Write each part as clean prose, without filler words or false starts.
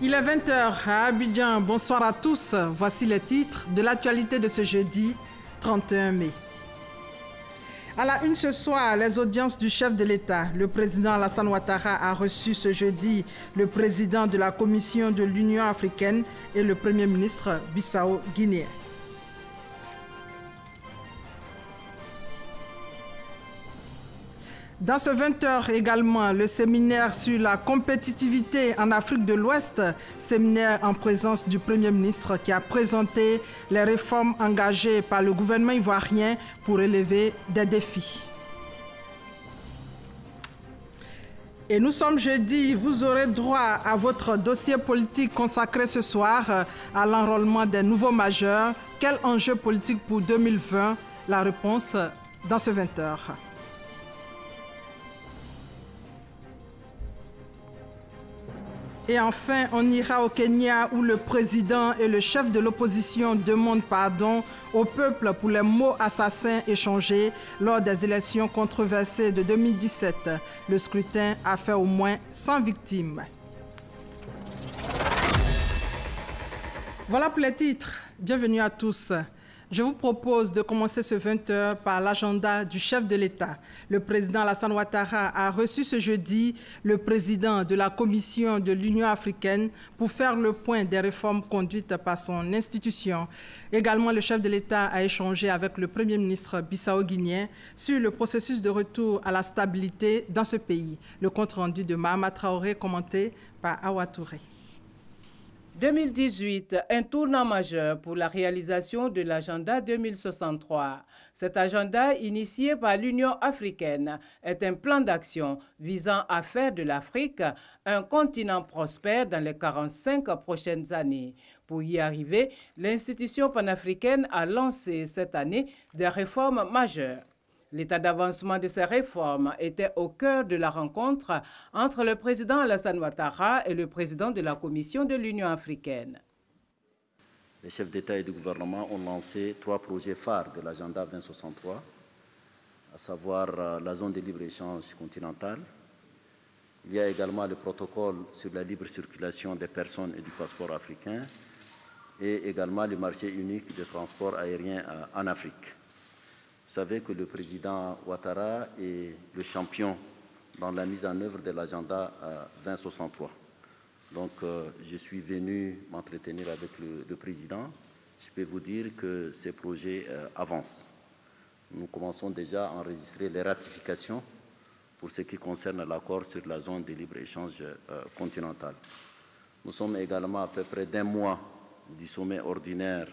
Il est 20 h à Abidjan. Bonsoir à tous. Voici les titres de l'actualité de ce jeudi 31 mai. À la une ce soir, les audiences du chef de l'État. Le président Alassane Ouattara a reçu ce jeudi le président de la Commission de l'Union africaine et le premier ministre bissau-guinéen. Dans ce 20 h également, le séminaire sur la compétitivité en Afrique de l'Ouest, séminaire en présence du Premier ministre qui a présenté les réformes engagées par le gouvernement ivoirien pour relever des défis. Et nous sommes jeudi, vous aurez droit à votre dossier politique consacré ce soir à l'enrôlement des nouveaux majeurs. Quel enjeu politique pour 2020? La réponse dans ce 20 h. Et enfin, on ira au Kenya où le président et le chef de l'opposition demandent pardon au peuple pour les mots assassins échangés lors des élections controversées de 2017. Le scrutin a fait au moins 100 victimes. Voilà pour les titres. Bienvenue à tous. Je vous propose de commencer ce 20 h par l'agenda du chef de l'État. Le président Alassane Ouattara a reçu ce jeudi le président de la Commission de l'Union africaine pour faire le point des réformes conduites par son institution. Également, le chef de l'État a échangé avec le premier ministre bissau-guinéen sur le processus de retour à la stabilité dans ce pays. Le compte-rendu de Mahama Traoré commenté par Awa Touré. 2018, un tournant majeur pour la réalisation de l'agenda 2063. Cet agenda, initié par l'Union africaine, est un plan d'action visant à faire de l'Afrique un continent prospère dans les 45 prochaines années. Pour y arriver, l'institution panafricaine a lancé cette année des réformes majeures. L'état d'avancement de ces réformes était au cœur de la rencontre entre le président Alassane Ouattara et le président de la Commission de l'Union africaine. Les chefs d'État et de gouvernement ont lancé 3 projets phares de l'agenda 2063, à savoir la zone de libre-échange continentale. Il y a également le protocole sur la libre circulation des personnes et du passeport africain et également le marché unique de transport aérien en Afrique. Vous savez que le président Ouattara est le champion dans la mise en œuvre de l'agenda 2063. Donc, je suis venu m'entretenir avec le président. Je peux vous dire que ces projets avancent. Nous commençons déjà à enregistrer les ratifications pour ce qui concerne l'accord sur la zone de libre-échange continentale. Nous sommes également à peu près d'un mois du sommet ordinaire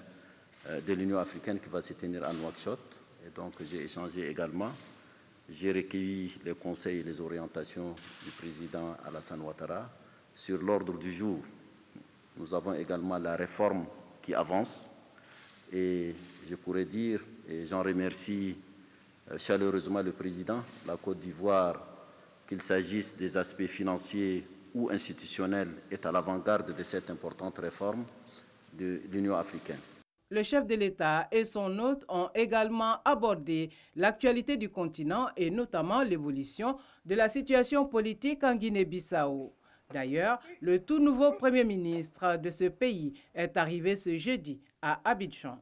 de l'Union africaine qui va se tenir à Nouakchott. Et donc, j'ai échangé également. J'ai recueilli les conseils et les orientations du président Alassane Ouattara. Sur l'ordre du jour, nous avons également la réforme qui avance. Et je pourrais dire, et j'en remercie chaleureusement le président, la Côte d'Ivoire, qu'il s'agisse des aspects financiers ou institutionnels, est à l'avant-garde de cette importante réforme de l'Union africaine. Le chef de l'État et son hôte ont également abordé l'actualité du continent et notamment l'évolution de la situation politique en Guinée-Bissau. D'ailleurs, le tout nouveau Premier ministre de ce pays est arrivé ce jeudi à Abidjan.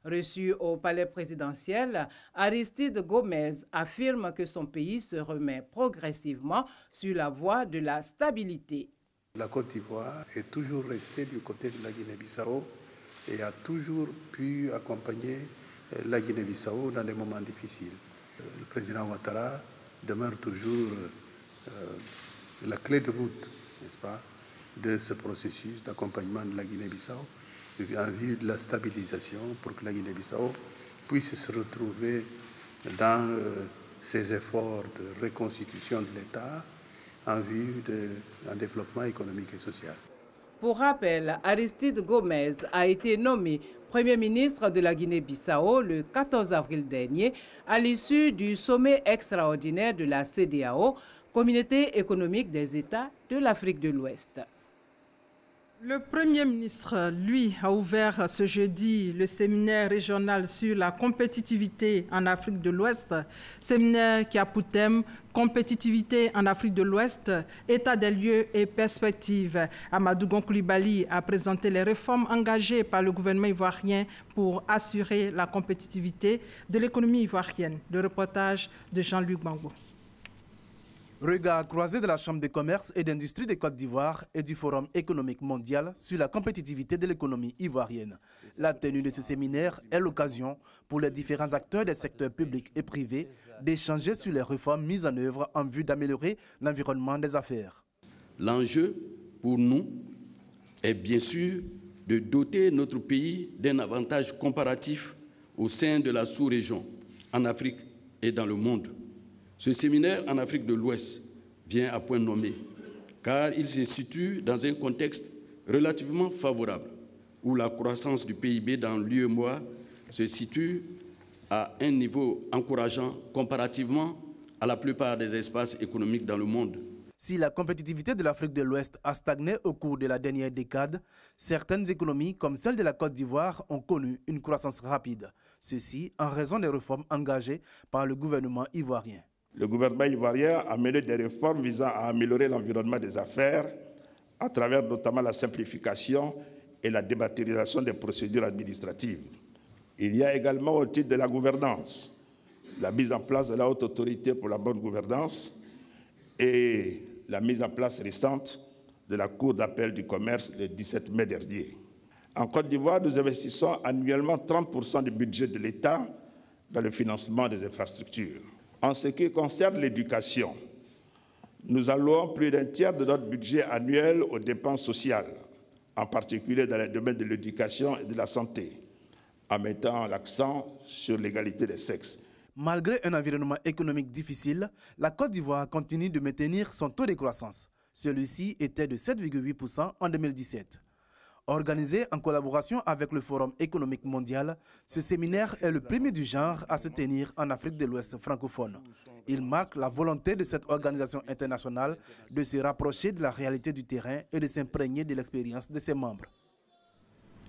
Reçu au palais présidentiel, Aristide Gomez affirme que son pays se remet progressivement sur la voie de la stabilité. La Côte d'Ivoire est toujours restée du côté de la Guinée-Bissau et a toujours pu accompagner la Guinée-Bissau dans des moments difficiles. Le président Ouattara demeure toujours la clé de voûte, n'est-ce pas, de ce processus d'accompagnement de la Guinée-Bissau en vue de la stabilisation pour que la Guinée-Bissau puisse se retrouver dans ses efforts de reconstitution de l'État en vue d'un développement économique et social. Pour rappel, Aristide Gomez a été nommé Premier ministre de la Guinée-Bissau le 14 avril dernier à l'issue du sommet extraordinaire de la CEDEAO, Communauté économique des États de l'Afrique de l'Ouest. Le Premier ministre, lui, a ouvert ce jeudi le séminaire régional sur la compétitivité en Afrique de l'Ouest, séminaire qui a pour thème compétitivité en Afrique de l'Ouest, état des lieux et perspectives. Amadou Gon Coulibaly a présenté les réformes engagées par le gouvernement ivoirien pour assurer la compétitivité de l'économie ivoirienne. Le reportage de Jean-Luc Bangbo. Regard croisé de la Chambre de commerce et d'industrie de Côte d'Ivoire et du Forum économique mondial sur la compétitivité de l'économie ivoirienne. La tenue de ce séminaire est l'occasion pour les différents acteurs des secteurs publics et privés d'échanger sur les réformes mises en œuvre en vue d'améliorer l'environnement des affaires. L'enjeu pour nous est bien sûr de doter notre pays d'un avantage comparatif au sein de la sous-région, en Afrique et dans le monde. Ce séminaire en Afrique de l'Ouest vient à point nommé, car il se situe dans un contexte relativement favorable, où la croissance du PIB dans l'UEMOA se situe à un niveau encourageant comparativement à la plupart des espaces économiques dans le monde. Si la compétitivité de l'Afrique de l'Ouest a stagné au cours de la dernière décade, certaines économies, comme celle de la Côte d'Ivoire, ont connu une croissance rapide. Ceci en raison des réformes engagées par le gouvernement ivoirien. Le gouvernement ivoirien a mené des réformes visant à améliorer l'environnement des affaires à travers notamment la simplification et la dématérialisation des procédures administratives. Il y a également au titre de la gouvernance, la mise en place de la haute autorité pour la bonne gouvernance et la mise en place récente de la Cour d'appel du commerce le 17 mai dernier. En Côte d'Ivoire, nous investissons annuellement 30% du budget de l'État dans le financement des infrastructures. En ce qui concerne l'éducation, nous allouons plus d'un tiers de notre budget annuel aux dépenses sociales, en particulier dans les domaines de l'éducation et de la santé, en mettant l'accent sur l'égalité des sexes. Malgré un environnement économique difficile, la Côte d'Ivoire continue de maintenir son taux de croissance. Celui-ci était de 7,8% en 2017. Organisé en collaboration avec le Forum économique mondial, ce séminaire est le premier du genre à se tenir en Afrique de l'Ouest francophone. Il marque la volonté de cette organisation internationale de se rapprocher de la réalité du terrain et de s'imprégner de l'expérience de ses membres.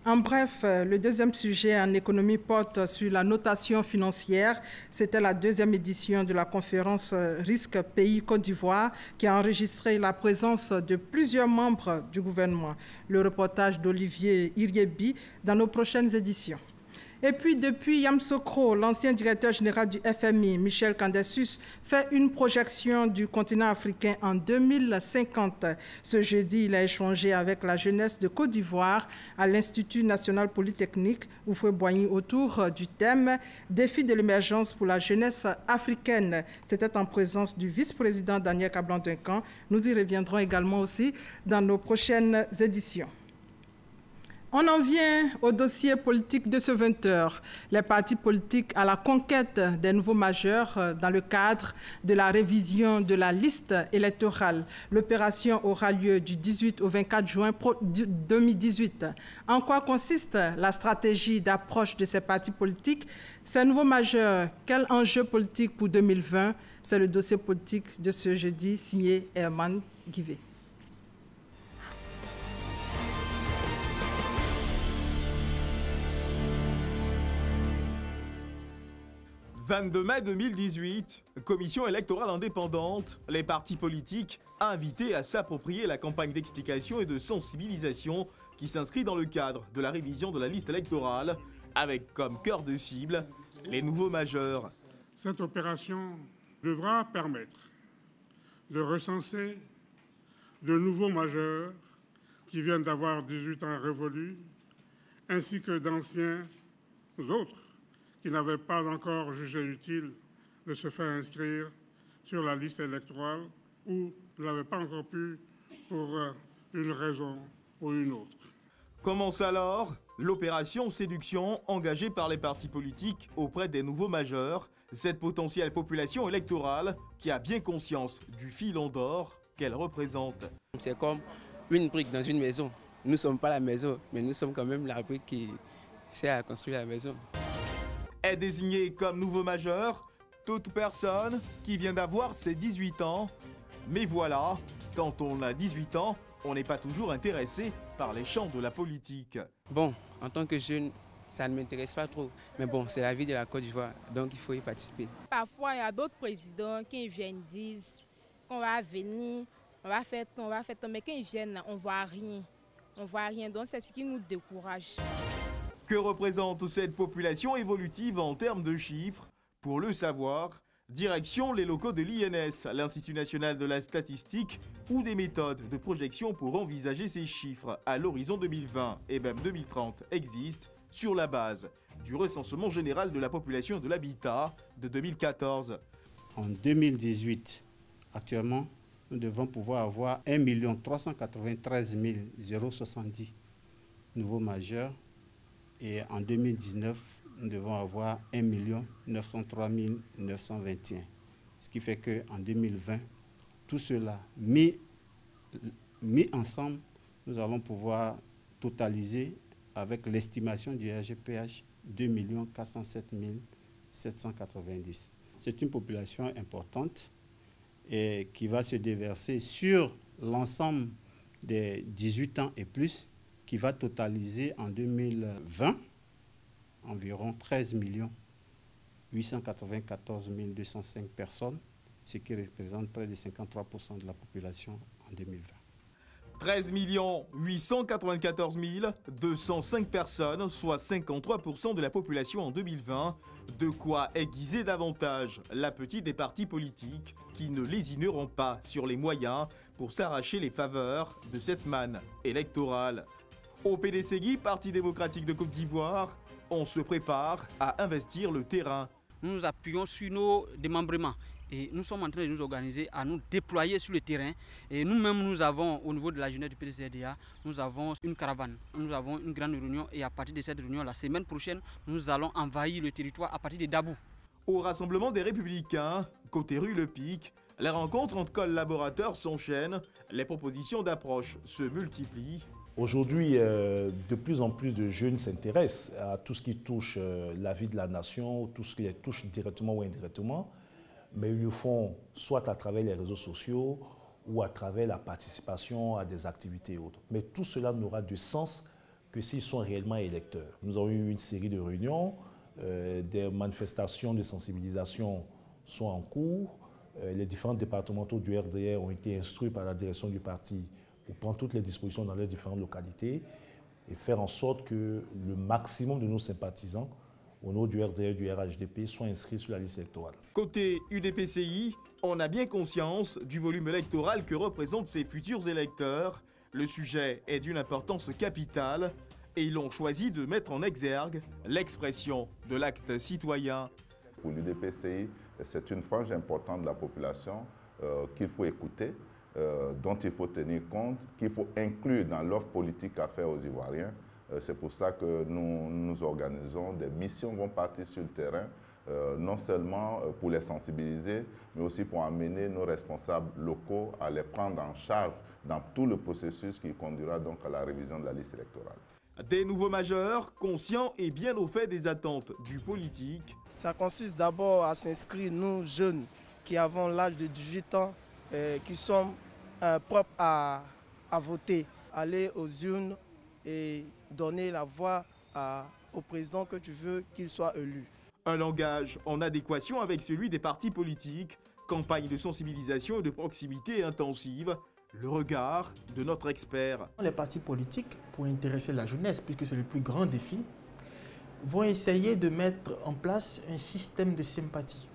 En bref, le deuxième sujet en économie porte sur la notation financière. C'était la deuxième édition de la conférence Risque Pays Côte d'Ivoire qui a enregistré la présence de plusieurs membres du gouvernement. Le reportage d'Olivier Iriebi dans nos prochaines éditions. Et puis, depuis Yamoussoukro, l'ancien directeur général du FMI, Michel Kandassus, fait une projection du continent africain en 2050. Ce jeudi, il a échangé avec la jeunesse de Côte d'Ivoire à l'Institut national polytechnique Houphouët-Boigny autour du thème « Défi de l'émergence pour la jeunesse africaine ». C'était en présence du vice-président Daniel Kablan-Duncan. Nous y reviendrons également aussi dans nos prochaines éditions. On en vient au dossier politique de ce 20h. Les partis politiques à la conquête des nouveaux majeurs dans le cadre de la révision de la liste électorale. L'opération aura lieu du 18 au 24 juin 2018. En quoi consiste la stratégie d'approche de ces partis politiques? Ces nouveaux majeurs, quel enjeu politique pour 2020? C'est le dossier politique de ce jeudi signé Herman Guivet. 22 mai 2018, commission électorale indépendante, les partis politiques invités à s'approprier la campagne d'explication et de sensibilisation qui s'inscrit dans le cadre de la révision de la liste électorale, avec comme cœur de cible les nouveaux majeurs. Cette opération devra permettre de recenser de nouveaux majeurs qui viennent d'avoir 18 ans révolus, ainsi que d'anciens autres qui n'avaient pas encore jugé utile de se faire inscrire sur la liste électorale ou ne l'avaient pas encore pu pour une raison ou une autre. Commence alors l'opération séduction engagée par les partis politiques auprès des nouveaux majeurs, cette potentielle population électorale qui a bien conscience du filon d'or qu'elle représente. C'est comme une brique dans une maison. Nous ne sommes pas la maison, mais nous sommes quand même la brique qui sert à construire la maison. Est désigné comme nouveau majeur toute personne qui vient d'avoir ses 18 ans. Mais voilà, quand on a 18 ans, on n'est pas toujours intéressé par les champs de la politique. Bon, en tant que jeune, ça ne m'intéresse pas trop. Mais bon, c'est la vie de la Côte d'Ivoire, donc il faut y participer. Parfois, il y a d'autres présidents qui viennent disent qu'on va venir, on va faire, mais quand ils viennent, on ne voit rien. On voit rien, donc c'est ce qui nous décourage. Que représente cette population évolutive en termes de chiffres? Pour le savoir, direction les locaux de l'INS, l'Institut national de la statistique, ou des méthodes de projection pour envisager ces chiffres à l'horizon 2020 et même 2030 existent sur la base du recensement général de la population et de l'habitat de 2014. En 2018, actuellement, nous devons pouvoir avoir 1 393 070 nouveaux majeurs. Et en 2019, nous devons avoir 1 903 921. Ce qui fait qu'en 2020, tout cela mis ensemble, nous allons pouvoir totaliser avec l'estimation du RGPH 2 407 790. C'est une population importante et qui va se déverser sur l'ensemble des 18 ans et plus, qui va totaliser en 2020 environ 13 894 205 personnes, ce qui représente près de 53% de la population en 2020. 13 894 205 personnes, soit 53% de la population en 2020. De quoi aiguiser davantage l'appétit des partis politiques qui ne lésineront pas sur les moyens pour s'arracher les faveurs de cette manne électorale. Au PDCI, Parti démocratique de Côte d'Ivoire, on se prépare à investir le terrain. Nous nous appuyons sur nos démembrements et nous sommes en train de nous organiser à nous déployer sur le terrain. Et nous-mêmes, nous avons, au niveau de la jeunesse du PDCDA, nous avons une caravane, nous avons une grande réunion et à partir de cette réunion, la semaine prochaine, nous allons envahir le territoire à partir de Dabou. Au Rassemblement des Républicains, côté rue Le Pic, les rencontres entre collaborateurs s'enchaînent, les propositions d'approche se multiplient. Aujourd'hui, de plus en plus de jeunes s'intéressent à tout ce qui touche la vie de la nation, tout ce qui les touche directement ou indirectement, mais ils le font soit à travers les réseaux sociaux ou à travers la participation à des activités autres. Mais tout cela n'aura de sens que s'ils sont réellement électeurs. Nous avons eu une série de réunions, des manifestations de sensibilisation sont en cours, les différents départementaux du RDR ont été instruits par la direction du parti pour prendre toutes les dispositions dans les différentes localités et faire en sorte que le maximum de nos sympathisants au nom du RDR et du RHDP soient inscrits sur la liste électorale. Côté UDPCI, on a bien conscience du volume électoral que représentent ces futurs électeurs. Le sujet est d'une importance capitale et ils ont choisi de mettre en exergue l'expression de l'acte citoyen. Pour l'UDPCI, c'est une frange importante de la population qu'il faut écouter, dont il faut tenir compte, qu'il faut inclure dans l'offre politique à faire aux Ivoiriens. C'est pour ça que nous organisons des missions, vont partir sur le terrain, non seulement pour les sensibiliser, mais aussi pour amener nos responsables locaux à les prendre en charge dans tout le processus qui conduira donc à la révision de la liste électorale. Des nouveaux majeurs, conscients et bien au fait des attentes du politique. Ça consiste d'abord à s'inscrire, nous jeunes qui avons l'âge de 18 ans, qui sommes propres à voter, aller aux urnes et donner la voix au président que tu veux qu'il soit élu. Un langage en adéquation avec celui des partis politiques, campagne de sensibilisation et de proximité intensive. Le regard de notre expert. Les partis politiques, pour intéresser la jeunesse, puisque c'est le plus grand défi, vont essayer de mettre en place un système de sympathie.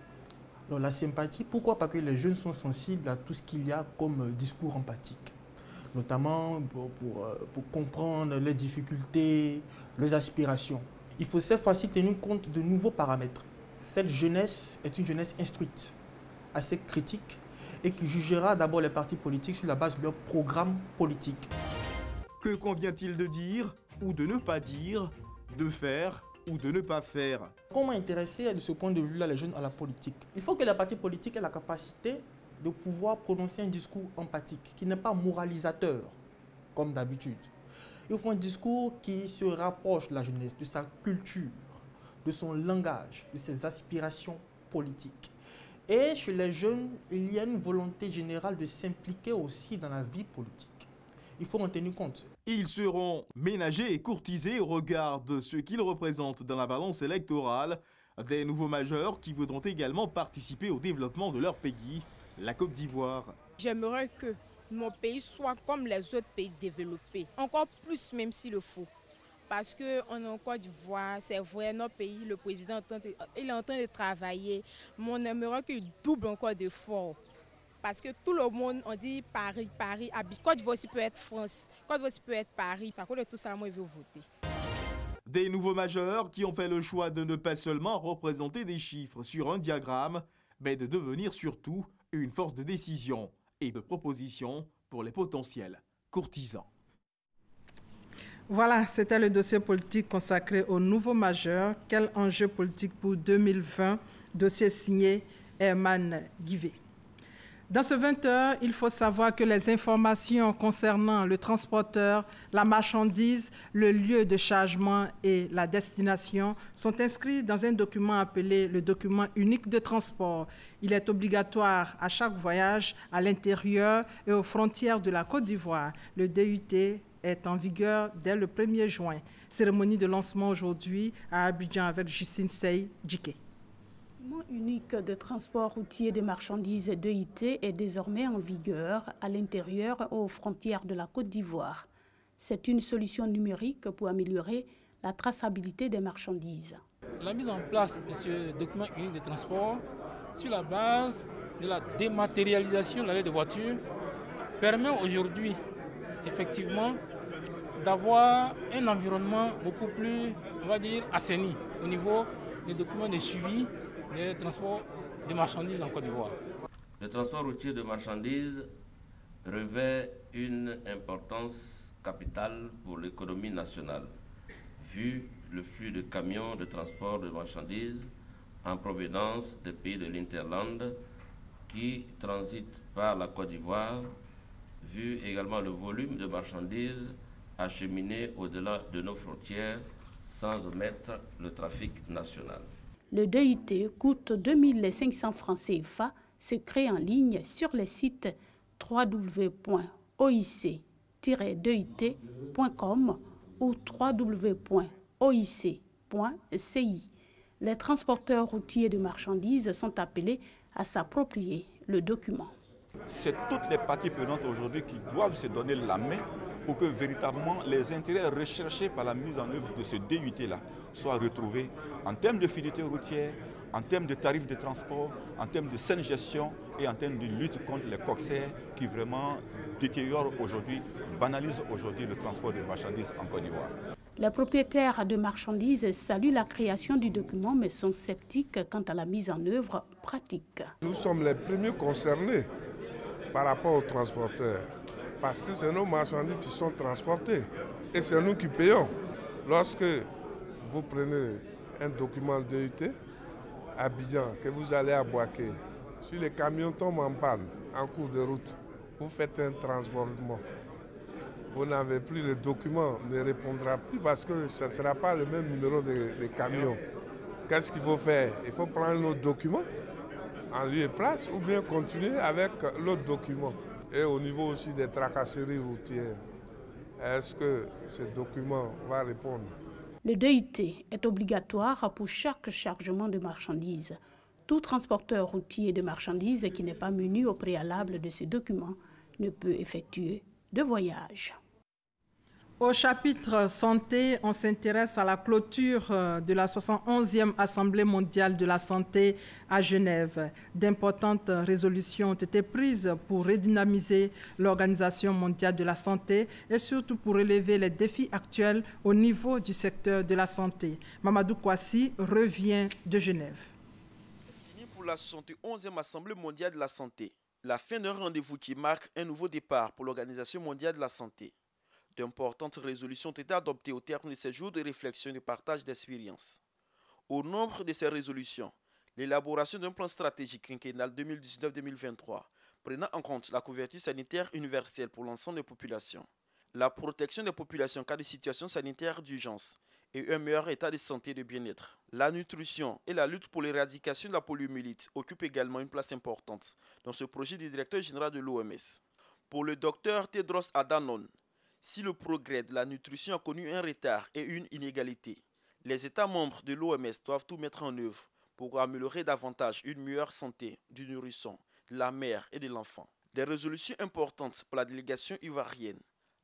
Alors la sympathie, pourquoi? Parce que les jeunes sont sensibles à tout ce qu'il y a comme discours empathique, notamment pour comprendre les difficultés, les aspirations. Il faut cette fois-ci tenir compte de nouveaux paramètres. Cette jeunesse est une jeunesse instruite, assez critique, et qui jugera d'abord les partis politiques sur la base de leur programme politique. Que convient-il de dire ou de ne pas dire, de faire ou de ne pas faire? Comment intéresser de ce point de vue-là les jeunes à la politique? Il faut que les partis politiques aient la capacité de pouvoir prononcer un discours empathique, qui n'est pas moralisateur, comme d'habitude. Il faut un discours qui se rapproche de la jeunesse, de sa culture, de son langage, de ses aspirations politiques. Et chez les jeunes, il y a une volonté générale de s'impliquer aussi dans la vie politique. il faut en tenir compte. Ils seront ménagés et courtisés au regard de ce qu'ils représentent dans la balance électorale. Des nouveaux majeurs qui voudront également participer au développement de leur pays, la Côte d'Ivoire. J'aimerais que mon pays soit comme les autres pays développés, encore plus même s'il le faut. Parce qu'en Côte d'Ivoire, c'est vrai, notre pays, le président il est en train de travailler, mais on aimerait qu'il double encore d'efforts. Parce que tout le monde, on dit Paris, Paris, Côte d'Ivoire aussi peut être France, Côte d'Ivoire aussi peut être Paris. À cause de tout ça, moi, je veux voter. Des nouveaux majeurs qui ont fait le choix de ne pas seulement représenter des chiffres sur un diagramme, mais de devenir surtout une force de décision et de proposition pour les potentiels courtisans. Voilà, c'était le dossier politique consacré aux nouveaux majeurs. Quel enjeu politique pour 2020? Dossier signé Herman Guivet. Dans ce 20h, il faut savoir que les informations concernant le transporteur, la marchandise, le lieu de chargement et la destination sont inscrites dans un document appelé le document unique de transport. Il est obligatoire à chaque voyage à l'intérieur et aux frontières de la Côte d'Ivoire. Le DUT est en vigueur dès le 1er juin. Cérémonie de lancement aujourd'hui à Abidjan avec Justine Sey-Djiké. Le document unique de transport routier des marchandises DUT est désormais en vigueur à l'intérieur et aux frontières de la Côte d'Ivoire. C'est une solution numérique pour améliorer la traçabilité des marchandises. La mise en place de ce document unique de transport sur la base de la dématérialisation de la loi de voiture permet aujourd'hui effectivement d'avoir un environnement beaucoup plus, on va dire, assaini au niveau des documents de suivi des transports de marchandises en Côte d'Ivoire. Le transport routier de marchandises revêt une importance capitale pour l'économie nationale, vu le flux de camions de transport de marchandises en provenance des pays de l'Interland qui transitent par la Côte d'Ivoire, vu également le volume de marchandises acheminées au-delà de nos frontières sans omettre le trafic national. Le DUT coûte 2500 francs CFA, se crée en ligne sur les sites www.oic-dut.com ou www.oic.ci. Les transporteurs routiers de marchandises sont appelés à s'approprier le document. C'est toutes les parties prenantes aujourd'hui qui doivent se donner la main pour que véritablement les intérêts recherchés par la mise en œuvre de ce DUT-là soient retrouvés en termes de fluidité routière, en termes de tarifs de transport, en termes de saine gestion et en termes de lutte contre les coxaires qui vraiment détériorent aujourd'hui, banalisent aujourd'hui le transport des marchandises en Côte d'Ivoire. Les propriétaires de marchandises saluent la création du document mais sont sceptiques quant à la mise en œuvre pratique. Nous sommes les premiers concernés par rapport aux transporteurs, parce que c'est nos marchandises qui sont transportées et c'est nous qui payons. Lorsque vous prenez un document DUT à Abidjan, que vous allez à Boaké, si les camions tombent en panne en cours de route, vous faites un transbordement. Vous n'avez plus le document, ne répondra plus parce que ce ne sera pas le même numéro de camion. Qu'est-ce qu'il faut faire? Il faut prendre nos documents en lieu et place ou bien continuer avec l'autre document. Et au niveau aussi des tracasseries routières, est-ce que ce document va répondre? Le DUT est obligatoire pour chaque chargement de marchandises. Tout transporteur routier de marchandises qui n'est pas muni au préalable de ce document ne peut effectuer de voyage. Au chapitre santé, on s'intéresse à la clôture de la 71e Assemblée mondiale de la santé à Genève. D'importantes résolutions ont été prises pour redynamiser l'Organisation mondiale de la santé et surtout pour relever les défis actuels au niveau du secteur de la santé. Mamadou Kouassi revient de Genève. Fini pour la 71e Assemblée mondiale de la santé. La fin d'un rendez-vous qui marque un nouveau départ pour l'Organisation mondiale de la santé. D'importantes résolutions ont été adoptées au terme de ces jours de réflexion et de partage d'expériences. Au nombre de ces résolutions, l'élaboration d'un plan stratégique quinquennal 2019-2023, prenant en compte la couverture sanitaire universelle pour l'ensemble des populations, la protection des populations en cas de situation sanitaire d'urgence et un meilleur état de santé et de bien-être. La nutrition et la lutte pour l'éradication de la poliomyélite occupent également une place importante dans ce projet du directeur général de l'OMS. Pour le docteur Tedros Adhanom, Si le progrès de la nutrition a connu un retard et une inégalité, les États membres de l'OMS doivent tout mettre en œuvre pour améliorer davantage une meilleure santé du nourrisson, de la mère et de l'enfant. Des résolutions importantes pour la délégation ivoirienne.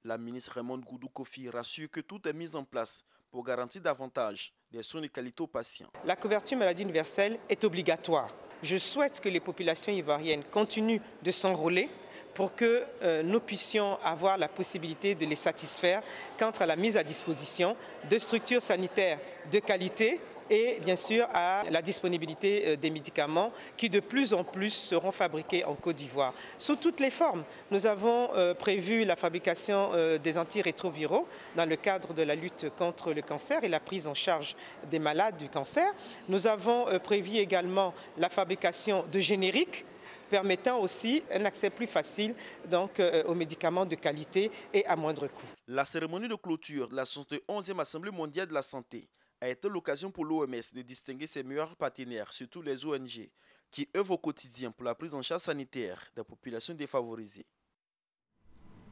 La ministre Raymond Goudou Kofi rassure que tout est mis en place pour garantir davantage des soins de qualité aux patients. La couverture maladie universelle est obligatoire. Je souhaite que les populations ivoiriennes continuent de s'enrôler pour que nous puissions avoir la possibilité de les satisfaire quant à la mise à disposition de structures sanitaires de qualité et bien sûr à la disponibilité des médicaments qui de plus en plus seront fabriqués en Côte d'Ivoire. Sous toutes les formes, nous avons prévu la fabrication des antirétroviraux dans le cadre de la lutte contre le cancer et la prise en charge des malades du cancer. Nous avons prévu également la fabrication de génériques permettant aussi un accès plus facile donc, aux médicaments de qualité et à moindre coût. La cérémonie de clôture de la 71e Assemblée mondiale de la santé a été l'occasion pour l'OMS de distinguer ses meilleurs partenaires, surtout les ONG, qui œuvrent au quotidien pour la prise en charge sanitaire des populations défavorisées.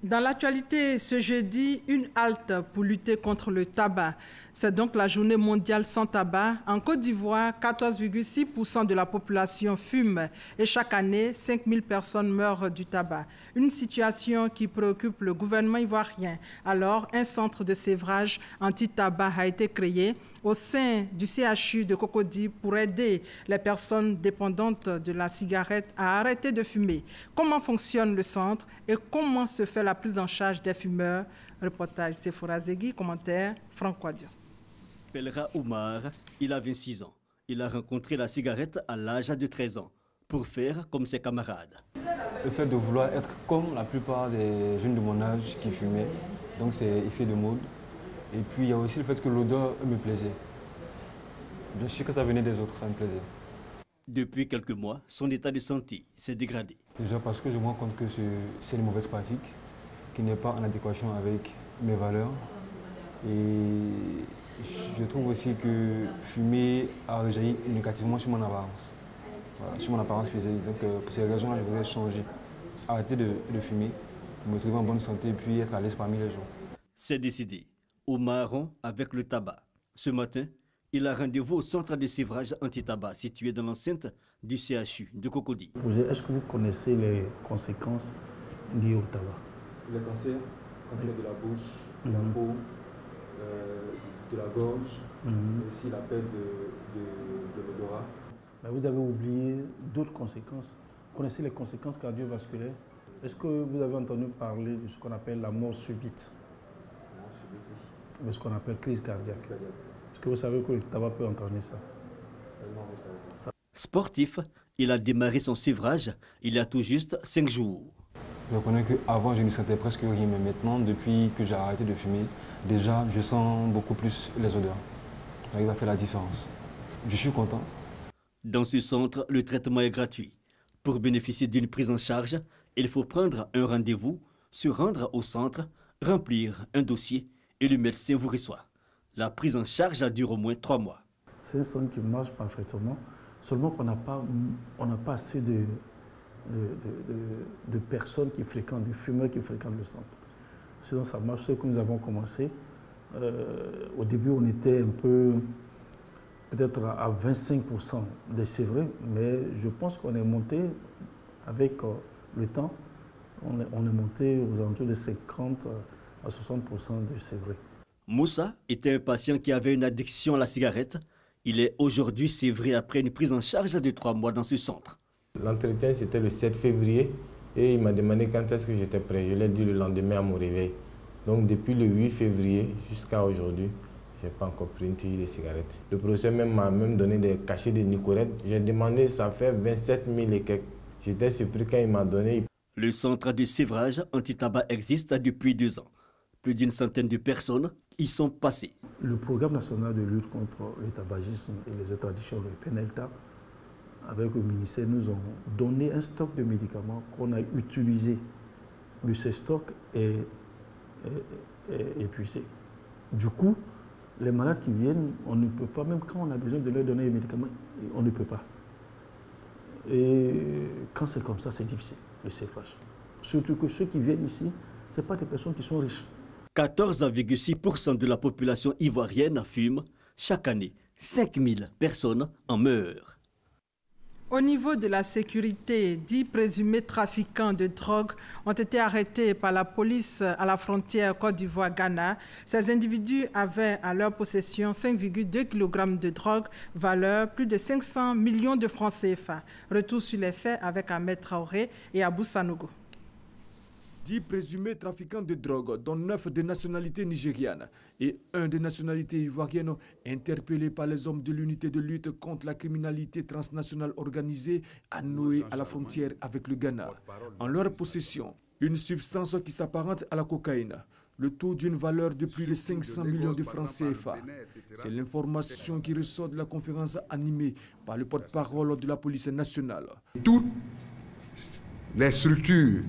Dans l'actualité, ce jeudi, une halte pour lutter contre le tabac. C'est donc la journée mondiale sans tabac. En Côte d'Ivoire, 14,6% de la population fume et chaque année, 5000 personnes meurent du tabac. Une situation qui préoccupe le gouvernement ivoirien. Alors, un centre de sévrage anti-tabac a été créé au sein du CHU de Cocody pour aider les personnes dépendantes de la cigarette à arrêter de fumer. Comment fonctionne le centre et comment se fait la prise en charge des fumeurs? Reportage Sephora Zegui, commentaire Franck Quadio. Pelra Oumar, il a 26 ans. Il a rencontré la cigarette à l'âge de 13 ans pour faire comme ses camarades. Le fait de vouloir être comme la plupart des jeunes de mon âge qui fumaient, donc c'est effet de mode. Et puis il y a aussi le fait que l'odeur me plaisait. Bien sûr que ça venait des autres, ça me plaisait. Depuis quelques mois, son état de santé s'est dégradé. Déjà parce que je me rends compte que c'est une mauvaise pratique qui n'est pas en adéquation avec mes valeurs. Et je trouve aussi que fumer a réjailli négativement sur mon apparence. Voilà, sur mon apparence physique. Donc pour ces raisons-là, je voudrais changer. Arrêter de fumer pour me trouver en bonne santé et puis être à l'aise parmi les gens. C'est décidé. Oumar rompt avec le tabac. Ce matin, il a rendez-vous au centre de sévrage anti-tabac situé dans l'enceinte du CHU de Cocody. Est-ce que vous connaissez les conséquences liées au tabac? Le cancer de la bouche, de la peau, de la gorge, et aussi la perte de l'odorat. Vous avez oublié d'autres conséquences. Vous connaissez les conséquences cardiovasculaires? Est-ce que vous avez entendu parler de ce qu'on appelle la mort subite? Ce qu'on appelle crise cardiaque. Est-ce que vous savez que le tabac peut entraîner ça? Sportif, il a démarré son sévrage il y a tout juste 5 jours. Je reconnais qu'avant, je ne sentais presque rien, mais maintenant, depuis que j'ai arrêté de fumer, déjà, je sens beaucoup plus les odeurs. J'arrive à faire la différence. Je suis content. Dans ce centre, le traitement est gratuit. Pour bénéficier d'une prise en charge, il faut prendre un rendez-vous, se rendre au centre, remplir un dossier et le médecin vous reçoit. La prise en charge dure au moins 3 mois. C'est un centre qui marche parfaitement, seulement qu'on n'a pas assez de personnes qui fréquentent, de fumeurs qui fréquentent le centre. Sinon, ça marche. Ce que nous avons commencé, au début, on était un peu, peut-être à 25% des sévrés, mais je pense qu'on est monté avec le temps, on est monté aux alentours de 50 à 60% de sévrés. Moussa était un patient qui avait une addiction à la cigarette. Il est aujourd'hui sévré après une prise en charge de 3 mois dans ce centre. L'entretien, c'était le 7 février et il m'a demandé quand est-ce que j'étais prêt. Je l'ai dit le lendemain à mon réveil. Donc depuis le 8 février jusqu'à aujourd'hui, je n'ai pas encore pris une tige de cigarette. Le professeur m'a même donné des cachets de Nicorette. J'ai demandé, ça fait 27 000 et quelques. J'étais surpris quand il m'a donné. Le centre de sévrage anti-tabac existe depuis 2 ans. Plus d'une centaine de personnes y sont passées. Le programme national de lutte contre le tabagisme et les autres addictions, le PNLTA, avec le ministère, nous ont donné un stock de médicaments qu'on a utilisé. Mais ce stock est épuisé. Du coup, les malades qui viennent, on ne peut pas, même quand on a besoin de leur donner les médicaments, on ne peut pas. Et quand c'est comme ça, c'est difficile, le sévrage. Surtout que ceux qui viennent ici, ce n'est pas des personnes qui sont riches. 14,6% de la population ivoirienne fume. Chaque année, 5000 personnes en meurent. Au niveau de la sécurité, 10 présumés trafiquants de drogue ont été arrêtés par la police à la frontière Côte d'Ivoire-Ghana. Ces individus avaient à leur possession 5,2 kg de drogue, valeur plus de 500 millions de francs CFA. Retour sur les faits avec Ahmed Traoré et Abou Sanogo. 10 présumés trafiquants de drogue, dont 9 de nationalité nigériane et 1 de nationalité ivoirienne, interpellés par les hommes de l'unité de lutte contre la criminalité transnationale organisée à Noé, à la frontière avec le Ghana. En leur possession, une substance qui s'apparente à la cocaïne, le tout d'une valeur de plus de 500 millions de francs CFA. C'est l'information qui ressort de la conférence animée par le porte-parole de la police nationale. Toutes les structures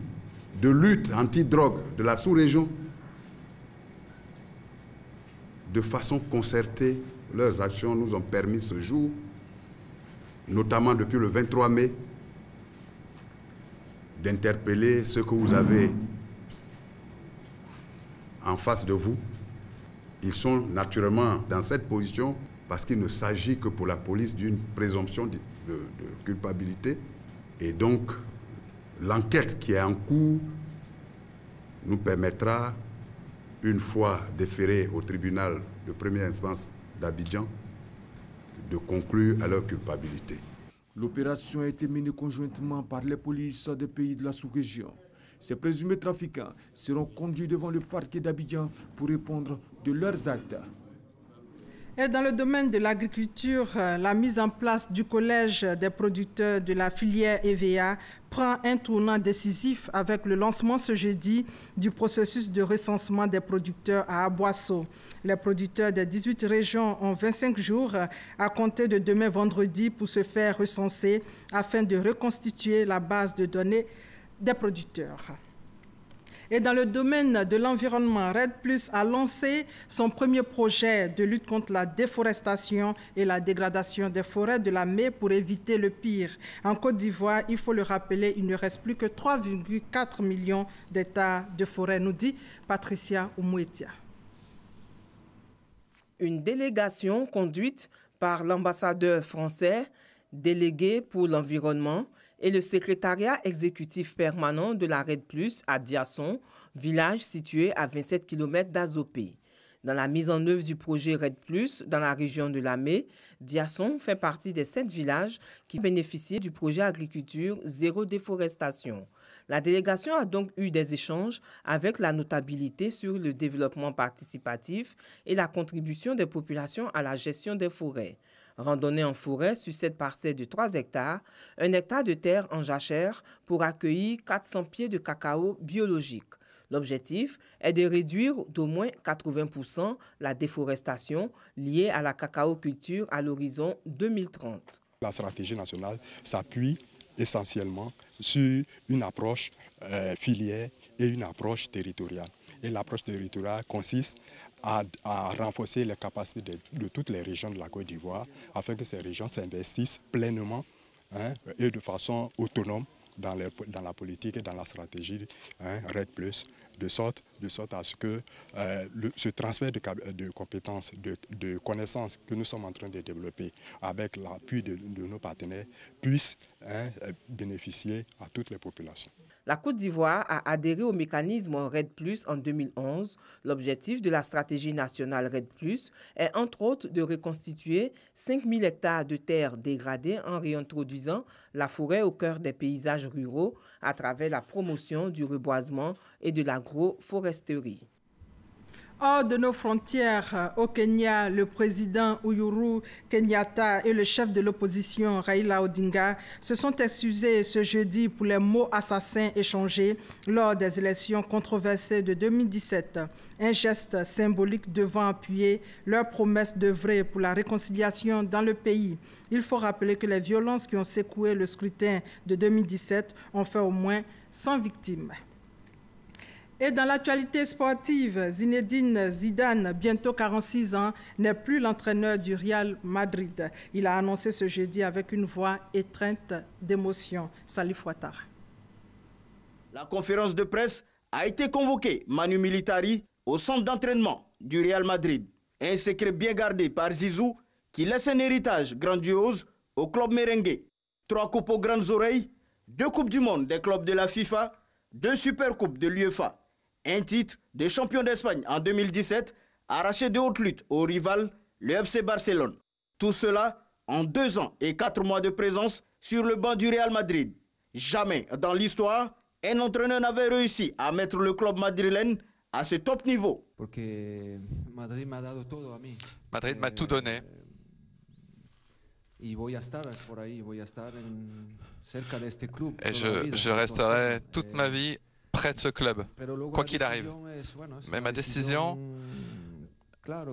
de lutte anti-drogue de la sous-région, de façon concertée, leurs actions nous ont permis ce jour, notamment depuis le 23 mai, d'interpeller ceux que vous avez en face de vous. Ils sont naturellement dans cette position parce qu'il ne s'agit que pour la police d'une présomption de culpabilité. Et donc, l'enquête qui est en cours nous permettra, une fois déférés au tribunal de première instance d'Abidjan, de conclure à leur culpabilité. L'opération a été menée conjointement par les polices des pays de la sous-région. Ces présumés trafiquants seront conduits devant le parquet d'Abidjan pour répondre de leurs actes. Et dans le domaine de l'agriculture, la mise en place du collège des producteurs de la filière EVA prend un tournant décisif avec le lancement ce jeudi du processus de recensement des producteurs à Aboisseau. Les producteurs des 18 régions ont 25 jours à compter de demain vendredi pour se faire recenser afin de reconstituer la base de données des producteurs. Et dans le domaine de l'environnement, RED+ a lancé son premier projet de lutte contre la déforestation et la dégradation des forêts de la Mai pour éviter le pire. En Côte d'Ivoire, il faut le rappeler, il ne reste plus que 3,4 millions d'hectares de forêt, nous dit Patricia Oumouetia. Une délégation conduite par l'ambassadeur français, délégué pour l'environnement, et le secrétariat exécutif permanent de la RED+ à Diasson, village situé à 27 km d'Azopé. Dans la mise en œuvre du projet RED+, dans la région de la Mai, Diasson fait partie des 7 villages qui bénéficient du projet agriculture zéro déforestation. La délégation a donc eu des échanges avec la notabilité sur le développement participatif et la contribution des populations à la gestion des forêts. Randonnée en forêt sur cette parcelle de 3 hectares, 1 hectare de terre en jachère pour accueillir 400 pieds de cacao biologique. L'objectif est de réduire d'au moins 80% la déforestation liée à la cacaoculture à l'horizon 2030. La stratégie nationale s'appuie essentiellement sur une approche filière et une approche territoriale. Et l'approche territoriale consiste à renforcer les capacités de toutes les régions de la Côte d'Ivoire afin que ces régions s'investissent pleinement et de façon autonome dans la politique et dans la stratégie RED+, de sorte à ce que ce transfert de compétences, de connaissances que nous sommes en train de développer avec l'appui de nos partenaires puisse bénéficier à toutes les populations. La Côte d'Ivoire a adhéré au mécanisme RED+ en 2011. L'objectif de la stratégie nationale RED+ est entre autres de reconstituer 5000 hectares de terres dégradées en réintroduisant la forêt au cœur des paysages ruraux à travers la promotion du reboisement et de l'agroforesterie. Hors de nos frontières, au Kenya, le président Uhuru Kenyatta et le chef de l'opposition Raila Odinga se sont excusés ce jeudi pour les mots assassins échangés lors des élections controversées de 2017. Un geste symbolique devant appuyer leur promesse d'œuvrer pour la réconciliation dans le pays. Il faut rappeler que les violences qui ont secoué le scrutin de 2017 ont fait au moins 100 victimes. Et dans l'actualité sportive, Zinedine Zidane, bientôt 46 ans, n'est plus l'entraîneur du Real Madrid. Il a annoncé ce jeudi avec une voix étreinte d'émotion. Salif Ouattara. La conférence de presse a été convoquée. Manu Militari, au centre d'entraînement du Real Madrid. Un secret bien gardé par Zizou qui laisse un héritage grandiose au club merengue. 3 coupes aux grandes oreilles, 2 coupes du monde des clubs de la FIFA, 2 supercoupes de l'UEFA, un titre de champion d'Espagne en 2017, arraché de haute lutte au rival, le FC Barcelone. Tout cela en 2 ans et 4 mois de présence sur le banc du Real Madrid. Jamais dans l'histoire, un entraîneur n'avait réussi à mettre le club madrilène à ce top niveau. Madrid m'a tout donné. Et je resterai toute ma vie près de ce club, quoi qu'il arrive. Mais ma décision, elle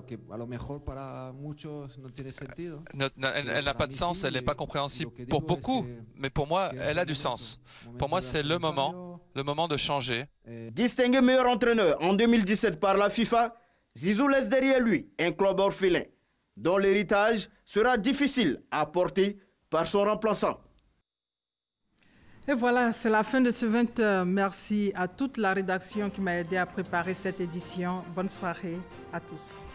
n'a pas de sens, elle n'est pas compréhensible pour beaucoup, mais pour moi, elle a du sens. Pour moi, c'est le moment de changer. Distingué meilleur entraîneur en 2017 par la FIFA, Zizou laisse derrière lui un club orphelin, dont l'héritage sera difficile à porter par son remplaçant. Et voilà, c'est la fin de ce 20h. Merci à toute la rédaction qui m'a aidé à préparer cette édition. Bonne soirée à tous.